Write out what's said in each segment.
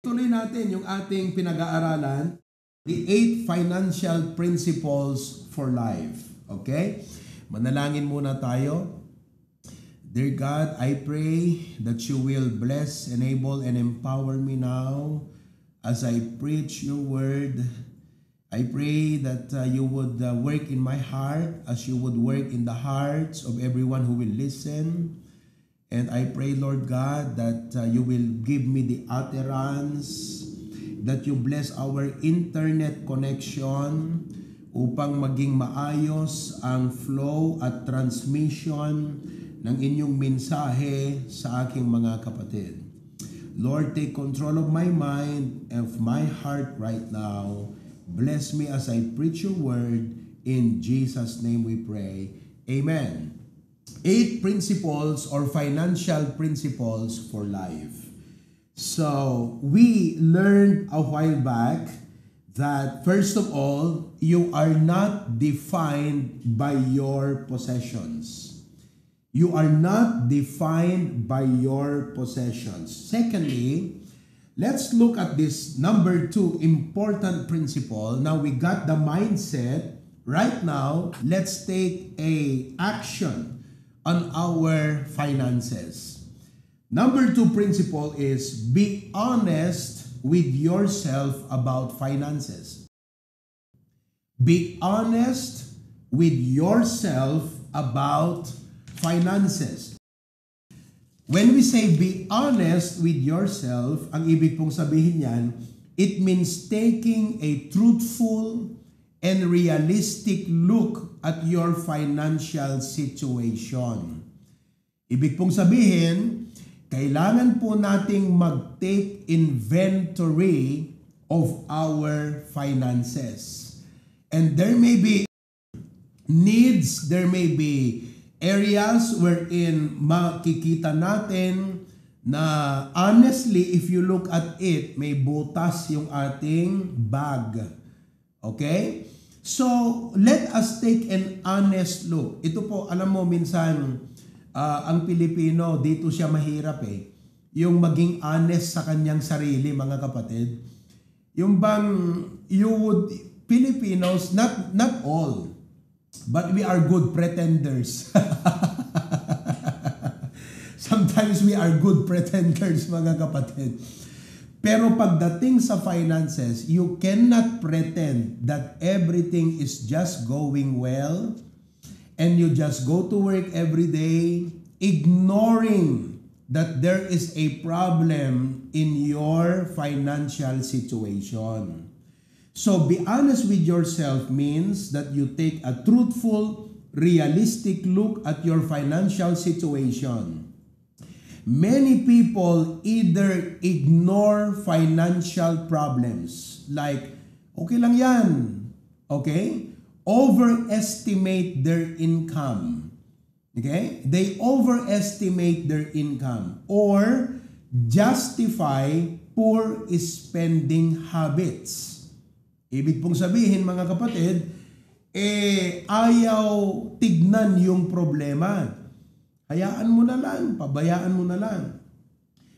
Tuloy natin yung ating pinag-aaralan, the 8 financial principles for life. Okay? Manalangin muna tayo. Dear God, I pray that you will bless, enable, and empower me now as I preach your word. I pray that you would work in my heart as you would work in the hearts of everyone who will listen. And I pray, Lord God, that you will give me the utterance, that you bless our internet connection upang maging maayos ang flow at transmission ng inyong mensahe sa aking mga kapatid. Lord, take control of my mind and of my heart right now. Bless me as I preach your word. In Jesus' name we pray. Amen. 8 principles or financial principles for life. So, we learned a while back that first of all, you are not defined by your possessions. You are not defined by your possessions. Secondly, let's look at this number 2 important principle. Now we got the mindset. Right now, let's take a action on our finances. Number 2 principle is be honest with yourself about finances. Be honest with yourself about finances. When we say be honest with yourself, ang ibig pong sabihin yan, it means taking a truthful and realistic look at your financial situation. Ibig pong sabihin, kailangan po nating mag-take inventory of our finances. And there may be needs, there may be areas wherein makikita natin na honestly, if you look at it, may butas yung ating bag. Okay? So, let us take an honest look. Ito po, alam mo, minsan, ang Pilipino, dito siya mahirap eh. Yung maging honest sa kanyang sarili, mga kapatid. Yung bang, Filipinos, not all, but we are good pretenders. Sometimes we are good pretenders, mga kapatid. Pero pagdating sa finances, you cannot pretend that everything is just going well and you just go to work every day, ignoring that there is a problem in your financial situation. So be honest with yourself means that you take a truthful, realistic look at your financial situation. Many people either ignore financial problems like, okay lang yan, okay? Overestimate their income, okay? They overestimate their income or justify poor spending habits. Ibig pong sabihin, mga kapatid, ayaw tignan yung problema. Hayaan mo na lang, pabayaan mo na lang.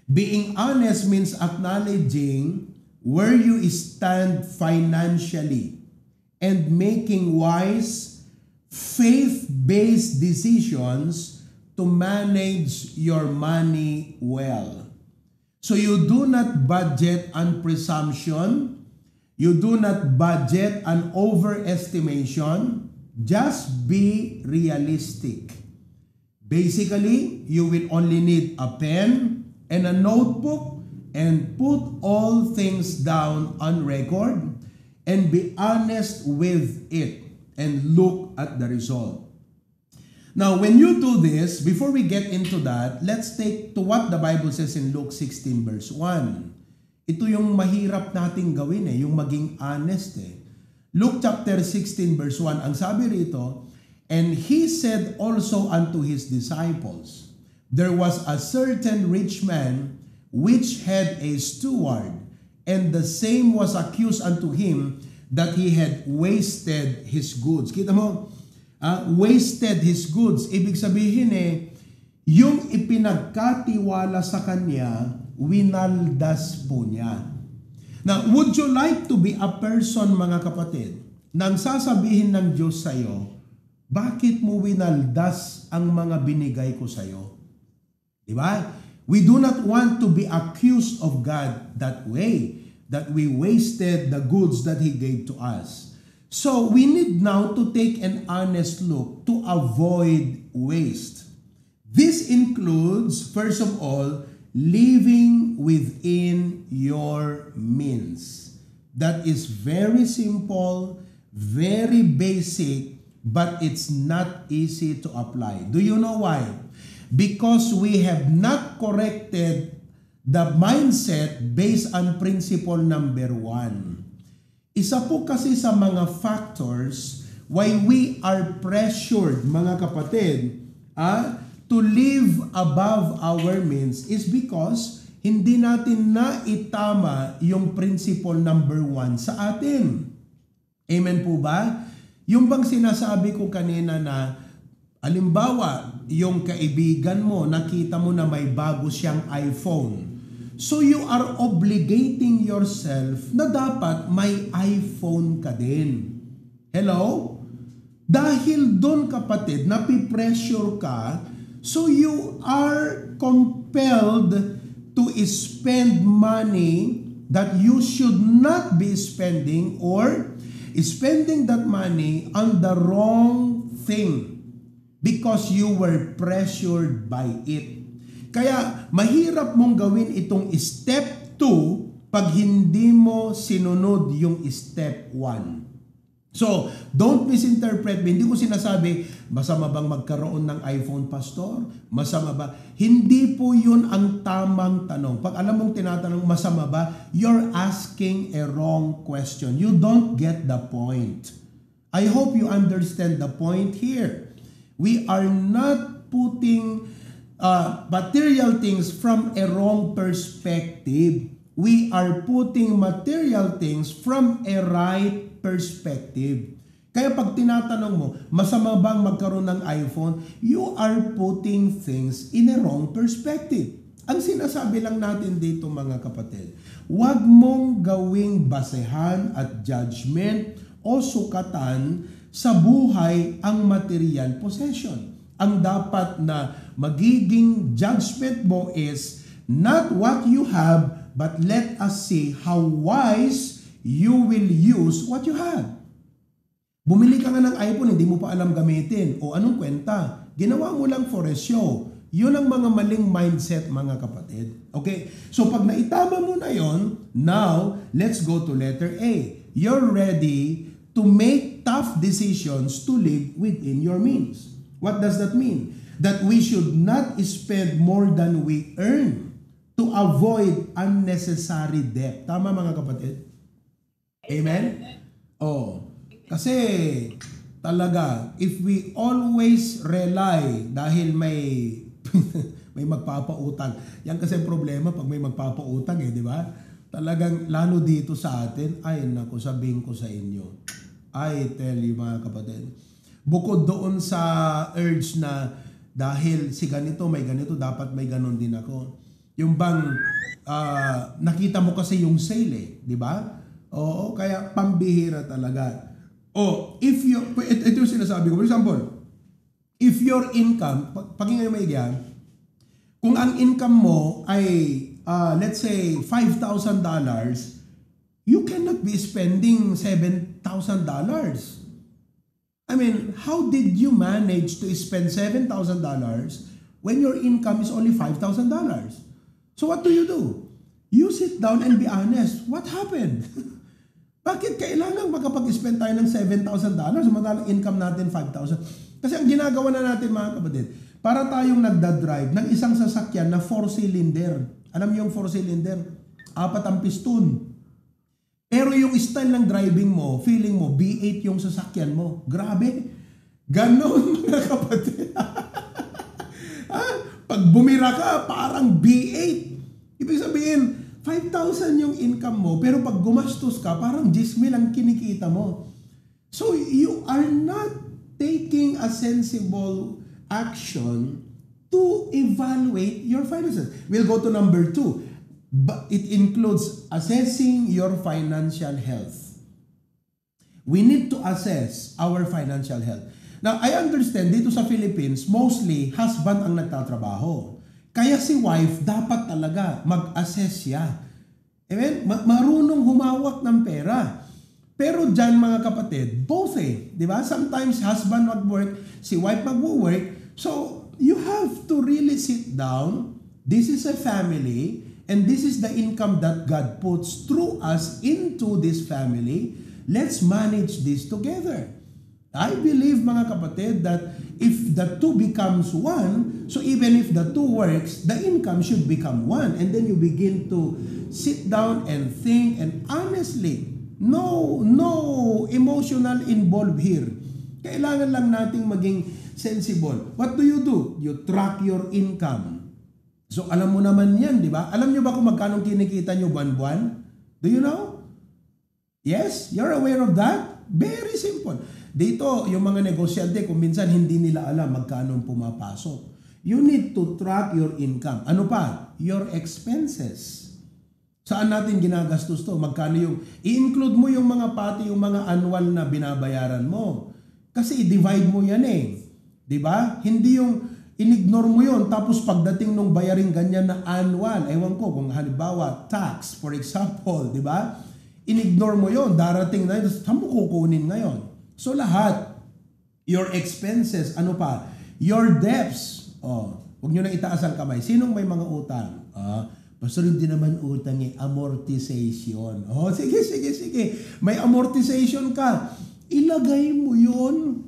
Being honest means acknowledging where you stand financially and making wise, faith-based decisions to manage your money well. So you do not budget on presumption, you do not budget on overestimation, just be realistic. Basically, you will only need a pen and a notebook and put all things down on record and be honest with it and look at the result. Now, when you do this, before we get into that, let's take to what the Bible says in Luke 16 verse 1. Ito yung mahirap nating gawin yung maging honest Luke chapter 16 verse 1, ang sabi rito, and he said also unto his disciples, there was a certain rich man which had a steward, and the same was accused unto him that he had wasted his goods. Kita mo, wasted his goods. Ibig sabihin yung ipinagkatiwala sa kanya, winaldas po niya. Now, would you like to be a person, mga kapatid, nang sasabihin ng Diyos sa'yo, bakit mo winaldas ang mga binigay ko sa'yo? Diba? We do not want to be accused of God that way, that we wasted the goods that He gave to us. So, we need now to take an honest look to avoid waste. This includes, first of all, living within your means. That is very simple, very basic, but it's not easy to apply. Do you know why? Because we have not corrected the mindset based on principle number 1. Isa po kasi sa mga factors why we are pressured, mga kapatid, to live above our means is because hindi natin naitama yung principle number 1 sa atin. Amen po ba? Yung bang sinasabi ko kanina na, halimbawa, yung kaibigan mo, nakita mo na may bago siyang iPhone. So you are obligating yourself na dapat may iPhone ka din. Hello? Dahil doon kapatid, napipressure ka, so you are compelled to spend money that you should not be spending or spending that money on the wrong thing because you were pressured by it. Kaya mahirap mong gawin itong step 2 pag hindi mo sinunod yung step 1. So, don't misinterpret me. Hindi ko sinasabi, masama bang magkaroon ng iPhone, Pastor? Masama ba? Hindi po yun ang tamang tanong. Pag alam mong tinatanong, masama ba? You're asking a wrong question. You don't get the point. I hope you understand the point here. We are not putting material things from a wrong perspective. We are putting material things from a right perspective. Kaya pag tinatanong mo, masama bang magkaroon ng iPhone? You are putting things in a wrong perspective. Ang sinasabi lang natin dito mga kapatid, huwag mong gawing basehan at judgment o sukatan sa buhay ang material possession. Ang dapat na magiging judgment mo is not what you have, but let us see how wise you will use what you have. Bumili ka nga ng iPhone, hindi mo pa alam gamitin. O anong kwenta? Ginawa mo lang for a show. Yun ang mga maling mindset, mga kapatid. Okay? So pag naitama mo na yon, now, let's go to letter A. You're ready to make tough decisions to live within your means. What does that mean? That we should not spend more than we earn to avoid unnecessary debt. Tama mga kapatid? Amen? Oh, kasi talaga, if we always rely dahil may may magpapautang. Yan kasi problema pag may magpapautang di ba? Talagang lalo dito sa atin, ay naku, sabihin ko sa inyo. I tell you mga kapatid, bukod doon sa urge na dahil si ganito, may ganito, dapat may ganon din ako. Yung bang nakita mo kasi yung sale di ba? Oo, kaya pambihira talaga. If you, ito yung sinasabi ko. For example, if your income, pakinggan mo yan, kung ang income mo ay, let's say, $5,000, you cannot be spending $7,000. I mean, how did you manage to spend $7,000 when your income is only $5,000? So what do? You sit down and be honest. What happened? Bakit kailangan makapag-spend tayo ng $7,000 samantalang income natin $5,000? Kasi ang ginagawa na natin mga kapatid, para tayong nagdadrive ng isang sasakyan na 4-cylinder. Alam niyo yung 4-cylinder? 4 ang piston. Pero yung style ng driving mo, feeling mo, B8 yung sasakyan mo. Grabe. Ganon mga kapatid. Pag bumira ka, parang B8. Ibig sabihin, 5,000 yung income mo, pero pag gumastos ka, parang 10,000 ang kinikita mo. So, you are not taking a sensible action to evaluate your finances. We'll go to number 2. But it includes assessing your financial health. We need to assess our financial health. Now, I understand dito sa Philippines, mostly husband ang nagtatrabaho. Kaya si wife dapat talaga mag-assess siya. Amen? Marunong humawak ng pera. Pero dyan mga kapatid, both di ba? Sometimes husband mag-work, si wife mag-work. So, you have to really sit down. This is a family, and this is the income that God puts through us into this family. Let's manage this together. I believe mga kapatid that if the two becomes one, so even if the two works, the income should become one. And then you begin to sit down and think, and honestly, no emotional involved here. Kailangan lang nating maging sensible. What do? You track your income. So alam mo naman yan, di ba? Alam nyo ba kung magkano kinikita nyo buwan-buwan? Do you know? Yes? You're aware of that? Very simple. Dito, yung mga negosyante, kung minsan hindi nila alam magkano pumapasok. You need to track your income. Ano pa? Your expenses. Saan natin ginagastos to? Magkano yung, i-include mo yung mga pati, yung mga annual na binabayaran mo. Kasi i-divide mo yan Diba? Hindi yung inignore mo yon tapos pagdating nung bayaring ganyan na annual, ewan ko kung halimbawa tax, for example, diba? Inignore mo yon, darating na yun, saan mo kukunin ngayon? So lahat, your expenses, ano pa? Your debts. Huwag nyo na itaas ang kamay. Sinong may mga utang? Pastor, hindi naman utang amortization. Sige. May amortization ka. Ilagay mo yun.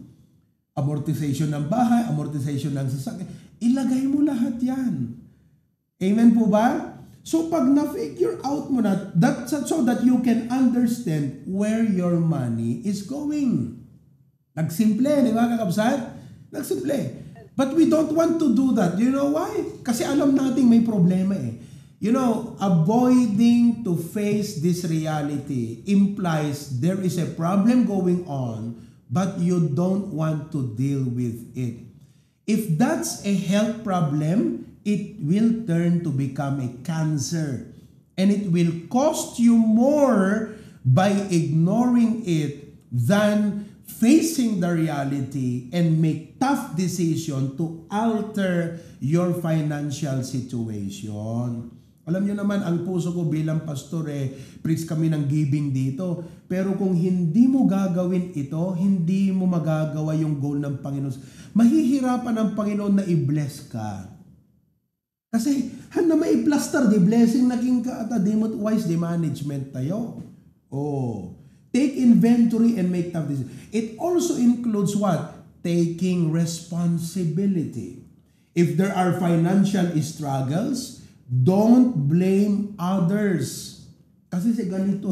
Amortization ng bahay, amortization ng sasakyan. Ilagay mo lahat yan. Amen po ba? So pag na-figure out mo na, so that you can understand where your money is going. Nagsimple, di ba kakabsat? Nagsimple. But we don't want to do that. You know why? Kasi alam natin may problema You know, avoiding to face this reality implies there is a problem going on, but you don't want to deal with it. If that's a health problem, it will turn to become a cancer. And it will cost you more by ignoring it than facing the reality and make tough decision to alter your financial situation. Alam nyo naman, ang puso ko bilang pastor preach kami ng giving dito. Pero kung hindi mo gagawin ito, hindi mo magagawa yung goal ng Panginoon. Mahihirapan ang Panginoon na i-bless ka. Kasi, na mai-plaster, di blessing naging ka at di mo wise di management tayo. Take inventory and make tough decisions. It also includes what? Taking responsibility. If there are financial struggles, don't blame others. Kasi si ganito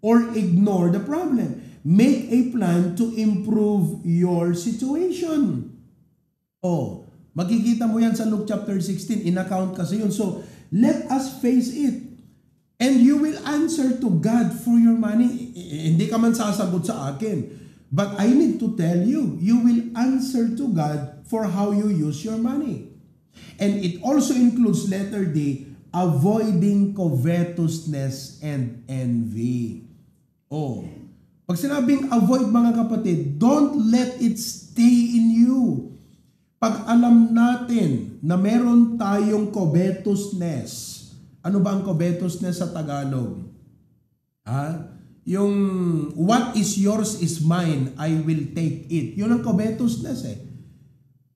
Or ignore the problem. Make a plan to improve your situation. Makikita mo yan sa Luke chapter 16. In-account kasi yun. So, let us face it. And you will answer to God for your money. Hindi ka man sasagot sa akin. But I need to tell you, you will answer to God for how you use your money. And it also includes letter D, avoiding covetousness and envy. Pag sinabing avoid mga kapatid, don't let it stay in you. Pag alam natin na meron tayong covetousness, ano ba ang covetousness sa Tagalog? Yung what is yours is mine, I will take it. Yun ang covetousness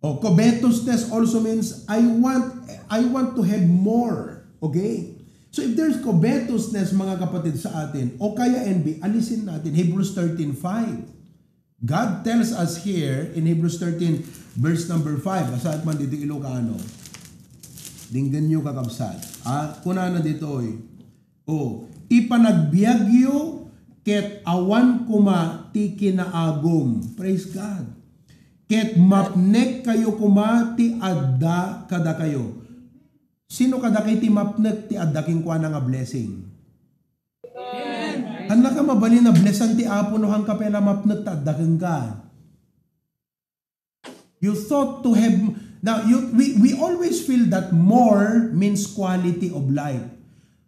Covetousness also means I want to have more. Okay? So if there's covetousness mga kapatid sa atin, o kaya envy, alisin natin. Hebrews 13:5. God tells us here in Hebrews 13 verse number 5. Asad man dito Ilocano. Dinggan nyo kakabsat. Kuna na dito ipanagbiagyo ket awan kuma ti kinaagom. Praise God. Ket mapnek kayo kuma ti adda kada kayo. Sino kada kay ti mapnek ti adda king kwa nga blessing? Amen. Anla ka mabali na blessan ti apo no hang kapela mapnek ti adda king ka. You thought to have now we always feel that more means quality of life.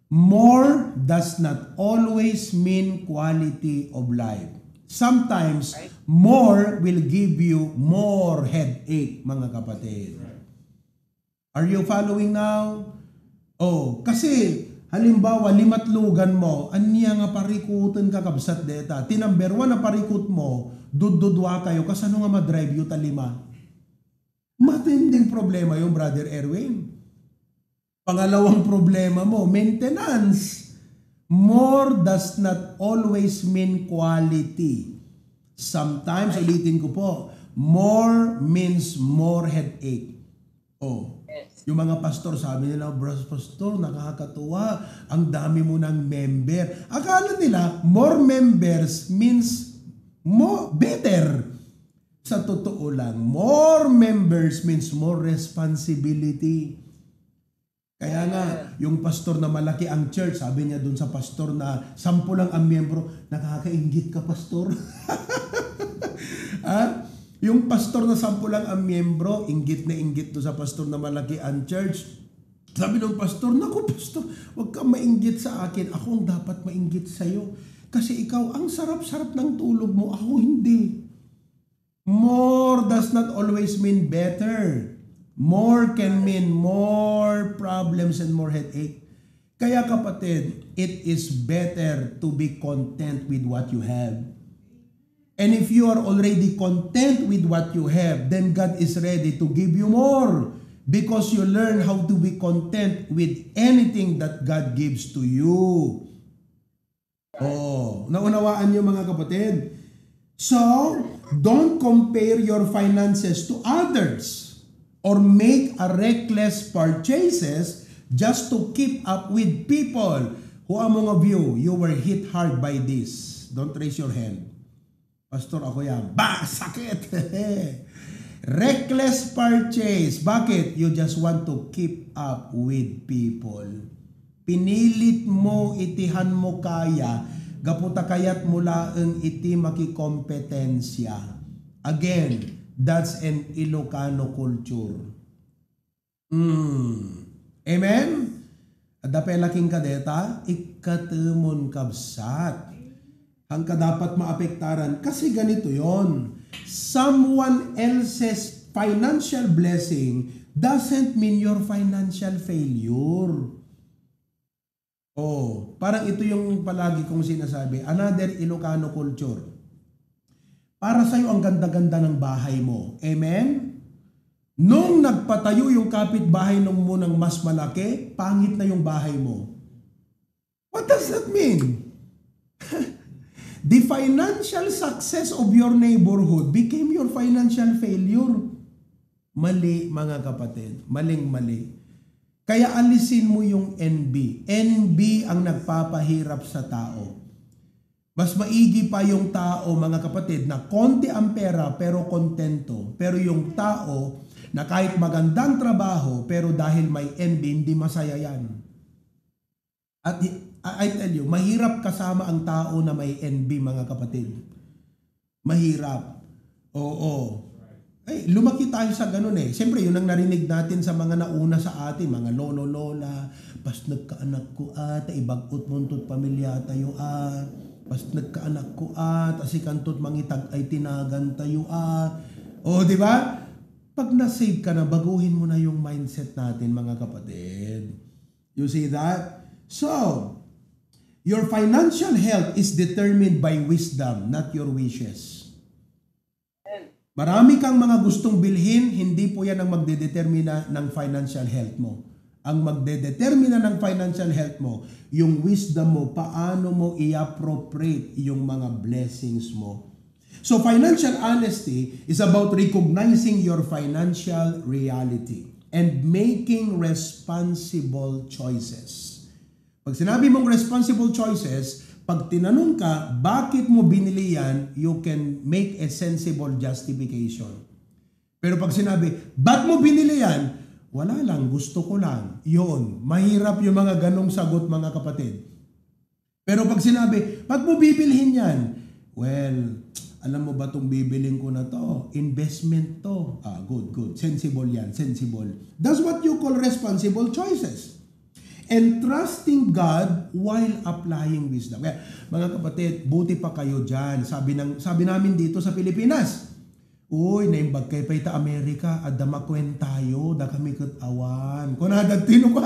more does not always mean quality of life. Sometimes, more will give you more headache, mga kapatid. Are you following now? Oh, kasi halimbawa, limatlugan mo, anya nga parikutan ka kabsat deta. Tinumber 1 na parikut mo, dududwa kayo, kasano nga madrive yu talima? Matinding problema yung Brother Erwin. Pangalawang problema mo, maintenance. More does not always mean quality. Sometimes, ulitin ko po, more means more headache. Oh, yung mga pastor, sabi nila, pastor, nakakatuwa, ang dami mo ng member. Akala nila, more members means more better. Sa totoo lang, more members means more responsibility. Kaya nga, yung pastor na malaki ang church, sabi niya dun sa pastor na 10 lang ang miyembro, nakakainggit ka, pastor. Yung pastor na 10 lang ang miyembro, inggit na inggit doon sa pastor na malaki ang church. Sabi ng pastor, naku pastor, huwag kang mainggit sa akin. Ako ang dapat mainggit sa'yo. Kasi ikaw, ang sarap-sarap ng tulog mo. Ako hindi. More does not always mean better. More can mean more problems and more headache. Kaya kapatid, it is better to be content with what you have. And if you are already content with what you have, then God is ready to give you more because you learn how to be content with anything that God gives to you. Oh, naunawaan niyo mga kapatid? So, don't compare your finances to others or make a reckless purchases just to keep up with people. Who among of you were hit hard by this? Don't raise your hand. Pastor, ako yan. Sakit! Reckless purchase. Bakit? You just want to keep up with people. Pinilit mo, itihan mo kaya, gaputa kayat mula ang iti makikompetensya. Again, that's an Ilocano culture. Amen? Adapay laking kadeta, ikatemon kabsat. Hangka dapat maapektaran. Kasi ganito yon. Someone else's financial blessing doesn't mean your financial failure. Oh, parang ito yung palagi kong sinasabi. Another Ilocano culture. Para sa'yo ang ganda-ganda ng bahay mo. Amen? Nung nagpatayo yung kapitbahay nung munang mas malaki, pangit na yung bahay mo. What does that mean? The financial success of your neighborhood became your financial failure. Mali, mga kapatid. Maling-mali. Kaya alisin mo yung envy. Envy ang nagpapahirap sa tao. Mas maigi pa yung tao, mga kapatid, na konti ang pera pero kontento. Pero yung tao na kahit magandang trabaho pero dahil may envy, hindi masaya yan. At I tell you, mahirap kasama ang tao na may envy, mga kapatid. Mahirap. Oo. Ay, lumaki tayo sa ganun eh. Siyempre, yun ang narinig natin sa mga nauna sa atin, mga lolo-lola, pas nagkaanak ko ibagot montot pamilya tayo pas nagkaanak ko asikantot mangitag ay tinagan tayo O, di ba? Pag na-save ka na, baguhin mo na yung mindset natin, mga kapatid. You see that? So, your financial health is determined by wisdom, not your wishes. Marami kang mga gustong bilhin, hindi po yan ang magdedetermina ng financial health mo. Ang magdedetermina ng financial health mo, yung wisdom mo, paano mo i-appropriate yung mga blessings mo. So financial honesty is about recognizing your financial reality and making responsible choices. Pag sinabi mong responsible choices, pag tinanong ka, bakit mo binili yan, you can make a sensible justification. Pero pag sinabi, ba't mo binili yan? Wala lang, gusto ko lang. Yun, mahirap yung mga ganong sagot, mga kapatid. Pero pag sinabi, ba't mo bibilhin yan? Well, alam mo ba itong bibilin ko na to? Investment to. Good. Sensible yan, sensible. That's what you call responsible choices. and trusting God while applying wisdom. Kaya, mga kapatid, buti pa kayo dyan. Sabi namin dito sa Pilipinas, uy, naimbag kay Paita Amerika, adama kwen tayo, da kami kutawan. Kung nadatino ko,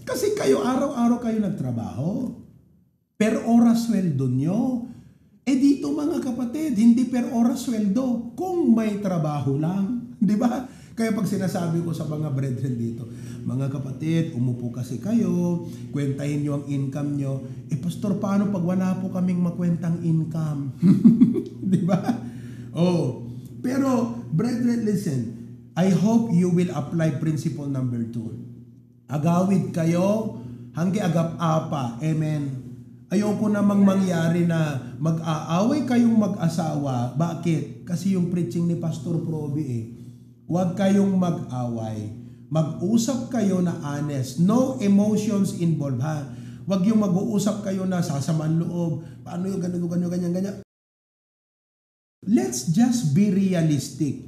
kasi kayo, araw-araw kayo nagtrabaho. Per oras sweldo nyo. Dito mga kapatid, hindi per oras sweldo kung may trabaho lang. Di ba? Kaya pag sinasabi ko sa mga brethren dito, mga kapatid, umupo kasi kayo, kwentahin nyo ang income nyo. Pastor, paano pag wala po kaming makwentang income? Di ba? Pero, brethren, listen. I hope you will apply principle number 2. Agawid kayo, hanggi agap-apa. Amen. Ayoko namang mangyari na mag-aaway kayong mag-asawa. Bakit? Kasi yung preaching ni Pastor Proby Huwag kayong mag-away. Mag-usap kayo na honest. No emotions involved, ha? Huwag yung mag-uusap kayo na sasamaan loob. Paano yung ganyan. Let's just be realistic.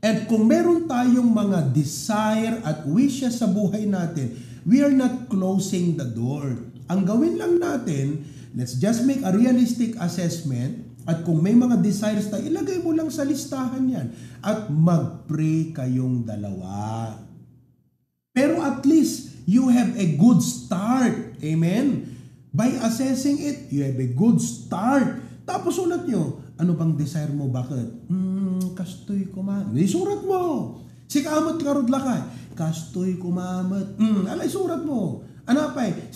At kung meron tayong mga desire at wishes sa buhay natin, we are not closing the door. Ang gawin lang natin, let's just make a realistic assessment at kung may mga desires tayo, ilagay mo lang sa listahan yan at mag-pray kayong dalawa. Pero at least, you have a good start. Amen? By assessing it, you have a good start. Tapos ulat nyo, ano bang desire mo? Bakit? Kastoy kumamat. Isurat mo. Sikamat karod lakay. Kastoy kumamat. Alay, surat mo. Anapay,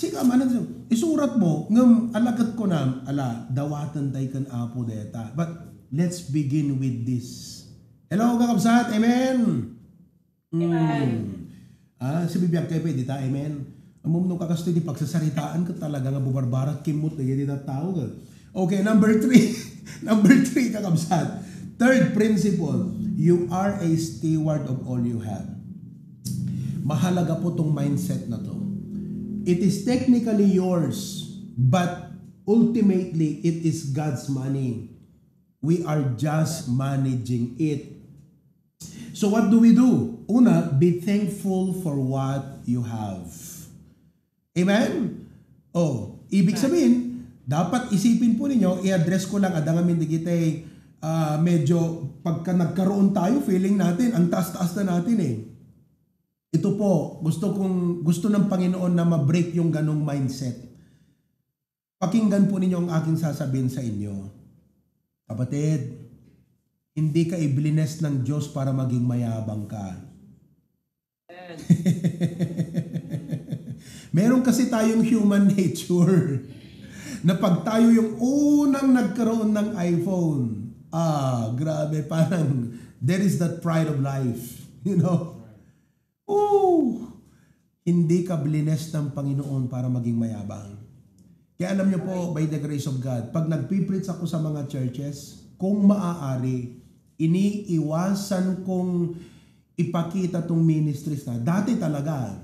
isurat mo, ngam alagat ko na, dawatan tayo kan apo deta. But let's begin with this. Hello, kakabsat, amen? Amen. Si bibiyag kayo, dita, amen? Amum kakastoy, di pagsasaritaan ka talaga nga bubarbarat, kimot, na yan tao ka. Okay, number 3. Number 3, kakabsat. Third principle, you are a steward of all you have. Mahalaga po tong mindset na to. It is technically yours, but ultimately, it is God's money. We are just managing it. So what do? Una, be thankful for what you have. Amen? Ibig sabihin, dapat isipin po ninyo, i-address ko lang, adangamin digitay, medyo pagka nagkaroon tayo, feeling natin, ang taas-taas na natin Ito po, gusto ng Panginoon na ma-break yung ganong mindset. Pakinggan po ninyo ang aking sasabihin sa inyo. Kapatid, hindi ka iblines ng Diyos para maging mayabang ka. Meron kasi tayong human nature na pag tayo yung unang nagkaroon ng iPhone, grabe, parang there is that pride of life, you know? Hindi ka blines ng Panginoon para maging mayabang. Kaya alam niyo po, by the grace of God, pag nagpipreach ako sa mga churches, kung maaari, iniiwasan kong ipakita tong ministries na. Dati talaga,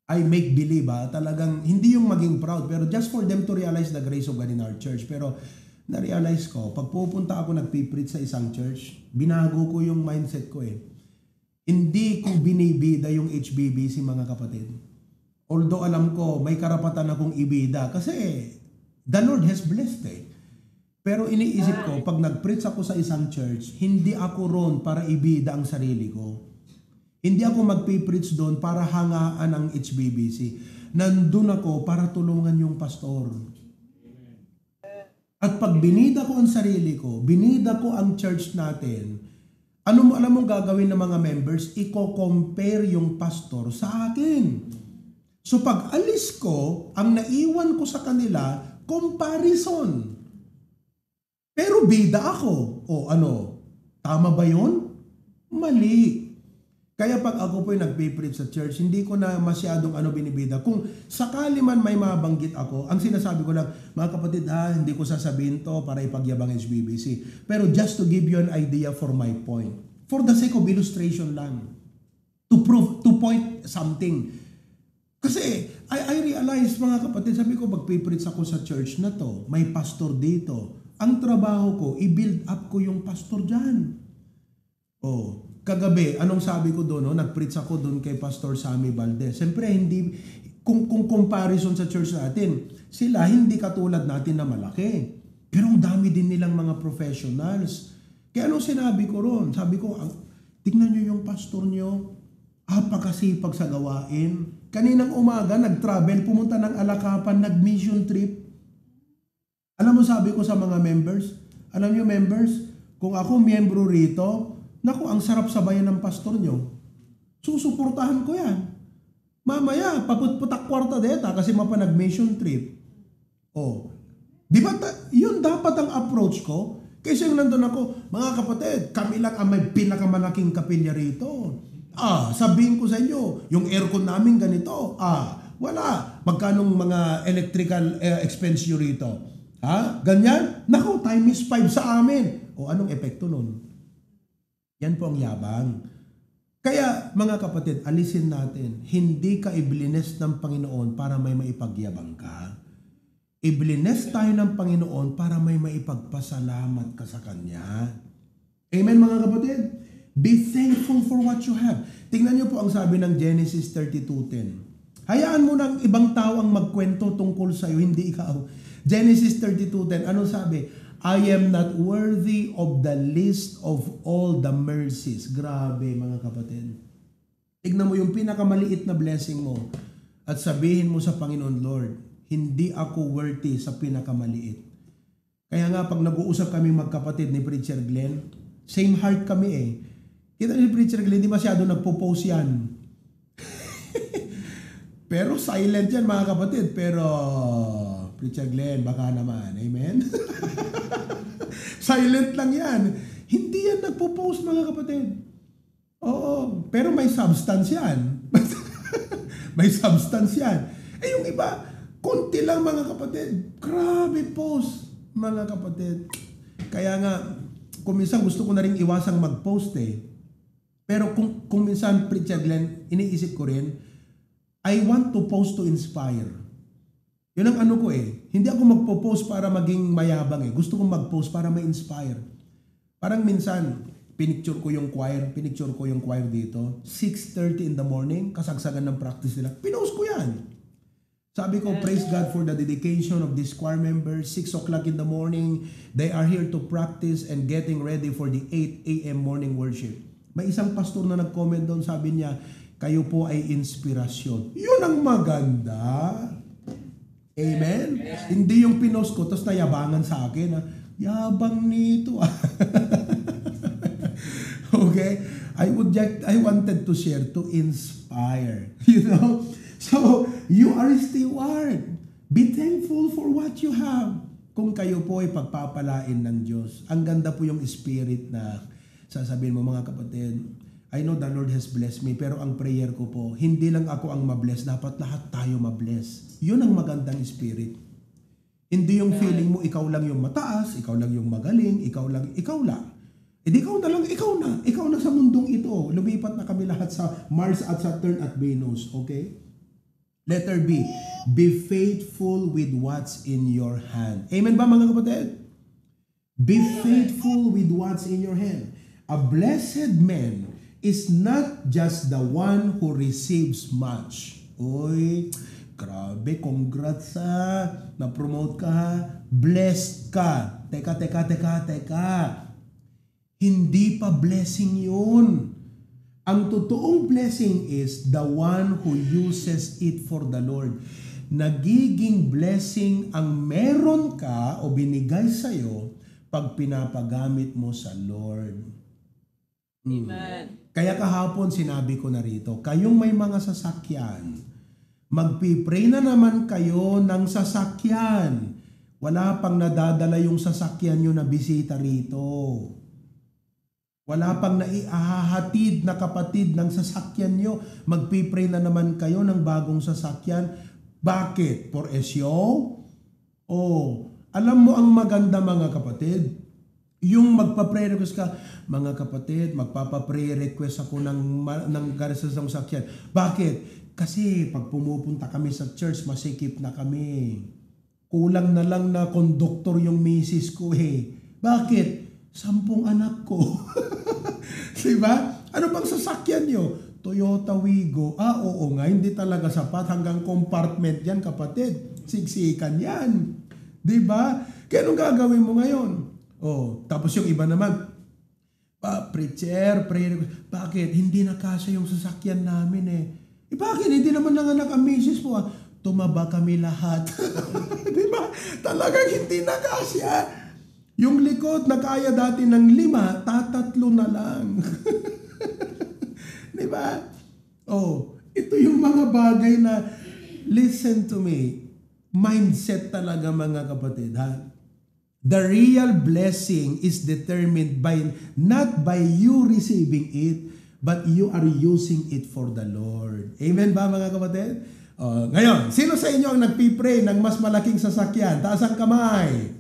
I make believe talagang hindi yung maging proud, pero just for them to realize the grace of God in our church. Pero na-realize ko, pag pupunta ako nagpipreach sa isang church, binago ko yung mindset ko Hindi ko binibida yung HBBC, mga kapatid. Although alam ko, may karapatan akong ibida kasi the Lord has blessed Pero iniisip ko, pag nag-preach ako sa isang church, hindi ako ron para ibida ang sarili ko. Hindi ako magpipreach doon para hangaan ang HBBC. Nandun ako para tulungan yung pastor. At pag binida ko ang sarili ko, binida ko ang church natin, alam mong gagawin ng mga members? Iko-compare yung pastor sa akin. So pag alis ko, ang naiwan ko sa kanila, comparison. Pero bida ako. Tama ba yun? Mali. Kaya pag ako po'y nagpipreach sa church, hindi ko na masyadong binibida. Kung sakali man may mabanggit ako, ang sinasabi ko lang, mga kapatid, hindi ko sasabihin to para ipagyabang HBBC. Pero just to give you an idea for my point. For the sake of illustration lang. To point something. Kasi, I realize, mga kapatid, sabi ko, magpipreach ako sa church na to, may pastor dito. Ang trabaho ko, i-build up ko yung pastor dyan. Kagabi, anong sabi ko doon? Nag-preach ako doon kay Pastor Sammy Valdez. Siyempre, hindi, kung comparison sa church natin, sila hindi katulad natin na malaki. Pero ang dami din nilang mga professionals. Kaya anong sinabi ko ron? Sabi ko, tignan nyo yung pastor nyo, apakasipag sa gawain. Kaninang umaga, nag-travel, pumunta ng Alakapan, nag-mission trip. Alam mo, sabi ko sa mga members, alam nyo members, kung ako miyembro rito, naku, ang sarap sabayan ng pastor nyo. Susuportahan ko yan. Mamaya, paputputak kwarta deta kasi mapanag-mission trip. Di ba yun dapat ang approach ko? Kasi yung nandun ako, mga kapatid, kami lang ang may pinakamalaking kapilya rito. Sabihin ko sa inyo, yung aircon namin ganito. Wala. Magkanong mga electrical expense nyo rito? Ganyan? Naku, time is 5 sa amin. Anong epekto nun? Yan po ang yabang. Kaya, mga kapatid, alisin natin. Hindi ka iblines ng Panginoon para may maipagyabang ka. Iblines tayo ng Panginoon para may maipagpasalamat ka sa Kanya. Amen, mga kapatid? Be thankful for what you have. Tingnan niyo po ang sabi ng Genesis 32:10. Hayaan mo ng ibang tao ang magkwento tungkol sa iyo, hindi ikaw. Genesis 32:10, anong sabi? I am not worthy of the least of all the mercies. Grabe, mga kapatid. Tignan mo yung pinakamaliit na blessing mo at sabihin mo sa Panginoon, Lord, hindi ako worthy sa pinakamaliit. Kaya nga, pag nag-uusap kami magkapatid ni Preacher Glenn, same heart kami eh. Kita ni Preacher Glenn, hindi masyado nagpo-post yan. Pero silent yan, mga kapatid. Pero Preacher Glenn, baka naman. Amen? Silent lang yan. Hindi yan nagpo-post, mga kapatid. Pero may substance yan. May substance yan. Yung iba, konti lang, mga kapatid. Grabe post, mga kapatid. Kaya nga, kung minsan gusto ko na rin iwasang mag-post eh. Pero kung minsan, Preacher Glenn, iniisip ko rin, I want to post to inspire. Yun ang ano ko eh. Hindi ako magpo-post para maging mayabang eh. Gusto kong mag-post para ma-inspire. Parang minsan, pinicture ko yung choir dito. 6:30 in the morning, kasagsagan ng practice nila. Pinost ko yan. Sabi ko, praise God for the dedication of these choir members. 6 o'clock in the morning, they are here to practice and getting ready for the 8 a.m. morning worship. May isang pastor na nag-comment doon, sabi niya, kayo po ay inspirasyon. Yun ang maganda. Amen? Hindi yung pinost ko, tapos nayabangan sa akin. Yabang nito. Okay? I wanted to share, to inspire. You know? So, you are a steward. Be thankful for what you have. Kung kayo po ay pagpapalain ng Diyos, ang ganda po yung spirit na sasabihin mo, mga kapatid, I know the Lord has blessed me, pero ang prayer ko po, hindi lang ako ang mabless, dapat lahat tayo mabless. Yun ang magandang spirit. Hindi yung feeling mo, ikaw lang yung mataas, ikaw lang yung magaling, ikaw lang. Hindi ikaw na lang, ikaw na sa mundong ito. Lumipat na kami lahat sa Mars at Saturn at Venus, okay? Letter B, be faithful with what's in your hand. Amen ba, mga kapatid? Be faithful with what's in your hand. A blessed man is not just the one who receives much. Oy, grabe, congrats na-promote ka ha. Blessed ka. Teka. Hindi pa blessing yun. Ang totoong blessing is the one who uses it for the Lord. Nagiging blessing ang meron ka o binigay sa'yo pag pinapagamit mo sa Lord. Amen. Kaya kahapon sinabi ko na rito, kayong may mga sasakyan, magpipray na naman kayo ng sasakyan. Wala pang nadadala yung sasakyan nyo na bisita rito. Wala pang naihahatid na kapatid ng sasakyan nyo. Magpipray na naman kayo ng bagong sasakyan. Bakit? For SEO? Alam mo ang maganda, mga kapatid? Yung magpa-pray request ka, mga kapatid, magpapa-pray request ako ng garisas ng sasakyan. Bakit? Kasi pag pumupunta kami sa church, masikip na kami. Kulang na lang na konduktor yung misis ko eh. Bakit? 10 anak ko. Diba? Ano bang sasakyan nyo? Toyota Wigo. Oo nga, hindi talaga sapat. Hanggang compartment yan, kapatid. Siksikan yan. Diba? Kaya anong gagawin mo ngayon? Tapos yung iba naman, preacher, prayer, bakit? Hindi na kasya yung sasakyan namin eh. Bakit? Hindi naman nanganak ang misis mo. Tumaba kami lahat. Diba? Talagang hindi na kasya. Yung likod na kaya dati ng 5, tatatlo na lang. Diba? Ito yung mga bagay na, listen to me, mindset talaga mga kapatid, ha? The real blessing is determined not by you receiving it, but you are using it for the Lord. Amen ba mga kapatid? Ngayon, sino sa inyo ang nagpipray ng mas malaking sasakyan? Taas ang kamay.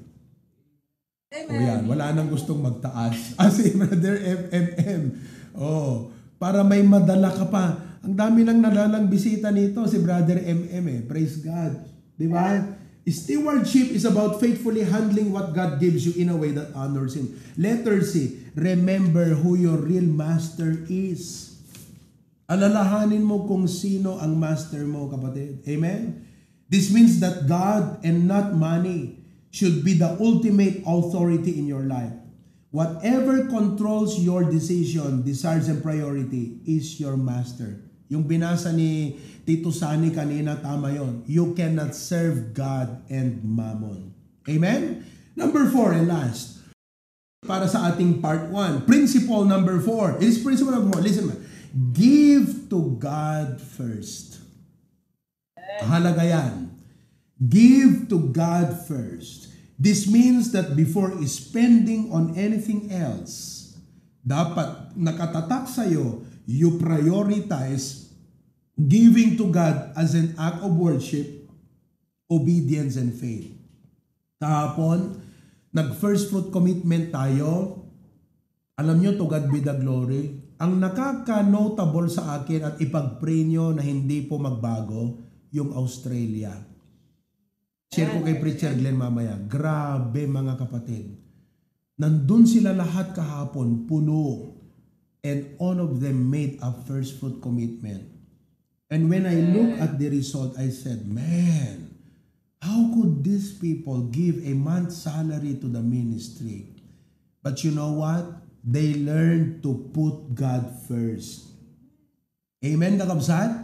Amen. Yan, wala nang gustong magtaas. Si Brother FMM. Para may madala ka pa. Ang dami nang nalalang bisita nito, si Brother MM eh. Praise God. Di ba? Stewardship is about faithfully handling what God gives you in a way that honors Him. Letter C, remember who your real master is. Alalahanin mo kung sino ang master mo, kapatid. Amen? This means that God and not money should be the ultimate authority in your life. Whatever controls your decision, desires, and priority is your master. Yung binasa ni Tito Sani kanina, tama yon. You cannot serve God and mammon. Amen? Number 4 and last. Para sa ating part 1. Principle number 4. It is principle number 4. Listen, give to God first. Halaga yan. Give to God first. This means that before spending on anything else, dapat nakatatak sa'yo, you prioritize giving to God as an act of worship, obedience, and faith. Kahapon, nag-first fruit commitment tayo. Alam nyo, to God be the glory. Ang nakaka-notable sa akin at ipag-pray nyo na hindi po magbago, yung Australia. Share ko kay Preacher Glenn mamaya. Grabe mga kapatid. Nandun sila lahat kahapon, puno. And all of them made a first fruit commitment. And when I look at the result, I said, man, how could these people give a month's salary to the ministry? But you know what? They learned to put God first. Amen, kakabsat?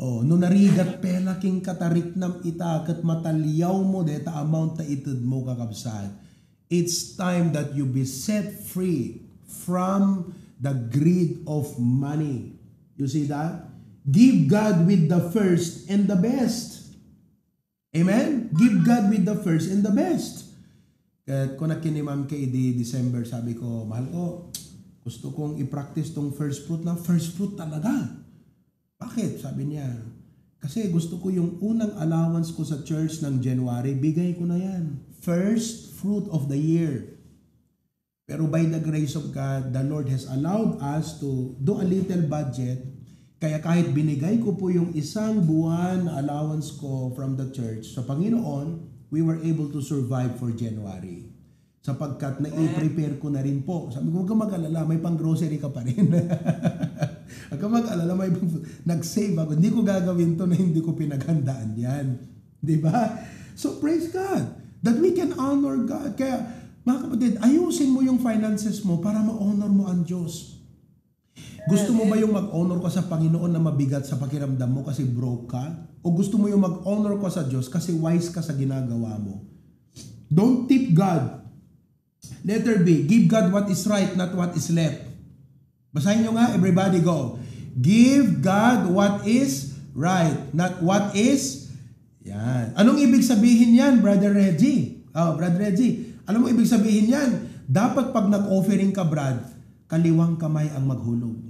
No narigat pela king katarik nam ita kat matalyaw mo deta amount ta itud mo kakabsat. It's time that you be set free from the greed of money. You see that? Give God with the first and the best. Amen? Give God with the first and the best. Kaya kung nakinimam kay di December, sabi ko, mahal ko, gusto kong i-practice tong first fruit na first fruit talaga. Bakit? Sabi niya, kasi gusto ko yung unang allowance ko sa church ng January, bigay ko na yan. First fruit of the year. Pero by the grace of God, the Lord has allowed us to do a little budget. Kaya kahit binigay ko po yung isang buwan na allowance ko from the church, sa Panginoon, we were able to survive for January. Sapagkat na-i-prepare ko na rin po. Sabi ko, huwag kang mag-alala, may pang-grocery ka pa rin. Huwag kang mag-alala, nag-save ako. Hindi ko gagawin to na hindi ko pinaghandaan yan. Diba? So praise God that we can honor God. Kaya mga kapatid, ayusin mo yung finances mo para ma-honor mo ang Diyos. Gusto mo ba yung mag-honor ka sa Panginoon na mabigat sa pakiramdam mo kasi broke ka? O gusto mo yung mag-honor ka sa Diyos kasi wise ka sa ginagawa mo? Don't tip God. Letter B, give God what is right, not what is left. Basahin nyo nga, everybody go. Give God what is right, not what is... Yan. Anong ibig sabihin yan, Brother Reggie? Brother Reggie, alam mo ibig sabihin yan? Dapat pag nag-offering ka, Brad, kaliwang kamay ang maghulog.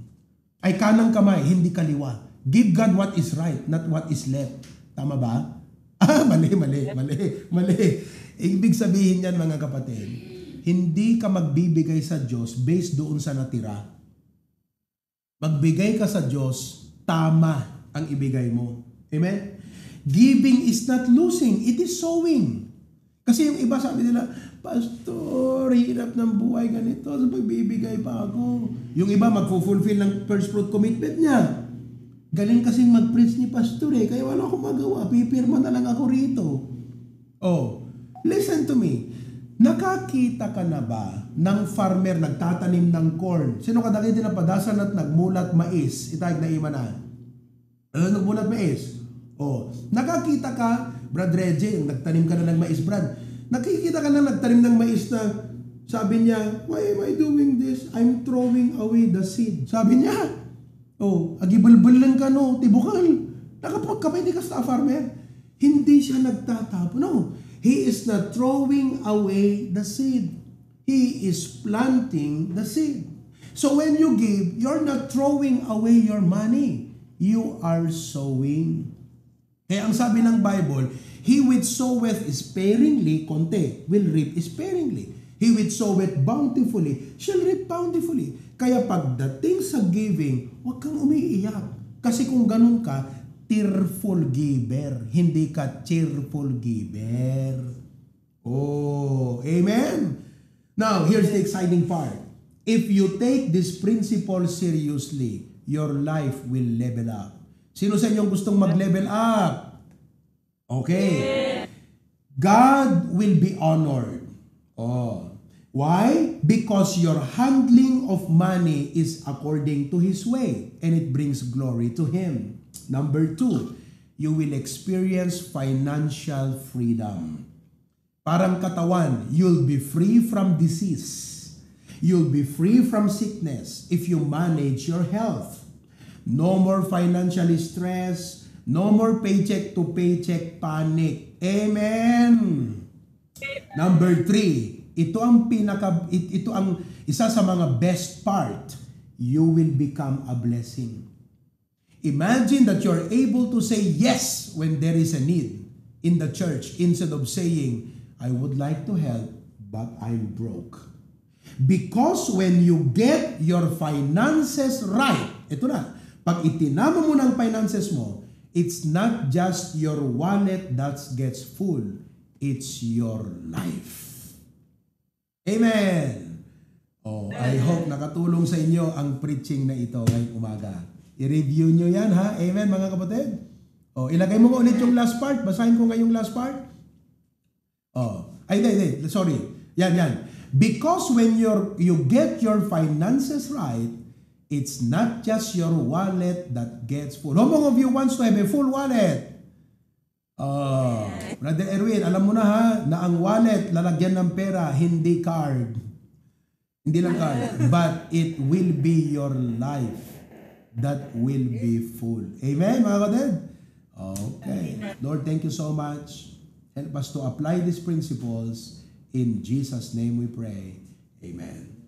Ay kanang kamay, hindi kaliwa. Give God what is right, not what is left. Tama ba? Mali. Ibig sabihin yan, mga kapatid, hindi ka magbibigay sa Diyos based doon sa natira. Magbigay ka sa Diyos, tama ang ibigay mo. Amen? Giving is not losing, it is sowing. Kasi yung iba sabi nila, Pastor, hirap ng buhay ganito, so pagbibigay pa ako. Yung iba magfulfill ng first fruit commitment niya. Galing kasing mag-preach ni Pastor kaya wala akong magawa, pipirma na lang ako rito. Oh, listen to me. Nakakita ka na ba ng farmer nagtatanim ng corn? Sino ka dati napadasan at nagmulat mais? Itayag na ima na. Nagmulat mais? Oh, nakakita ka, Brad Reggie, nagtanim ka na ng mais, Brad. Nakikita ka na nagtanim ng mais na sabi niya, why am I doing this? I'm throwing away the seed. Sabi niya, oh, agibulbul lang ka no, tibukal. Nakapagkapay di ka sa farmer. Hindi siya nagtatapo. No, he is not throwing away the seed. He is planting the seed. So when you give, you're not throwing away your money. You are sowing. Kaya ang sabi ng Bible, he which soweth sparingly, konti, will reap sparingly. He which soweth bountifully, shall reap bountifully. Kaya pagdating sa giving, huwag kang umiiyak. Kasi kung ganun ka, tearful giver, hindi ka cheerful giver. Oh, amen? Now, here's the exciting part. If you take this principle seriously, your life will level up. Sino sa inyong gustong mag-level up? Okay. God will be honored. Oh. Why? Because your handling of money is according to His way and it brings glory to Him. Number 2, you will experience financial freedom. Parang katawan, you'll be free from disease. You'll be free from sickness if you manage your health. No more financial stress. No more paycheck to paycheck panic. Amen. Number 3, ito ang isa sa mga best part. You will become a blessing. Imagine that you're able to say yes when there is a need in the church instead of saying, I would like to help, but I'm broke. Because when you get your finances right, ito na, pag itinama mo ng finances mo, it's not just your wallet that gets full, it's your life. Amen! Oh, I hope nakatulong sa inyo ang preaching na ito ngayong umaga. I-review nyo yan ha? Amen mga kapatid? Oh, ilagay mo ulit yung last part. Basahin ko ngayong last part. Oh, sorry. Yan. Because when you get your finances right, it's not just your wallet that gets full. How many of you wants to have a full wallet? Brother Erwin, alam mo na ha, na ang wallet, lalagyan ng pera, hindi card. Hindi lang card. But it will be your life that will be full. Amen, mga kapatid? Okay. Lord, thank you so much. Help us to apply these principles. In Jesus' name we pray. Amen.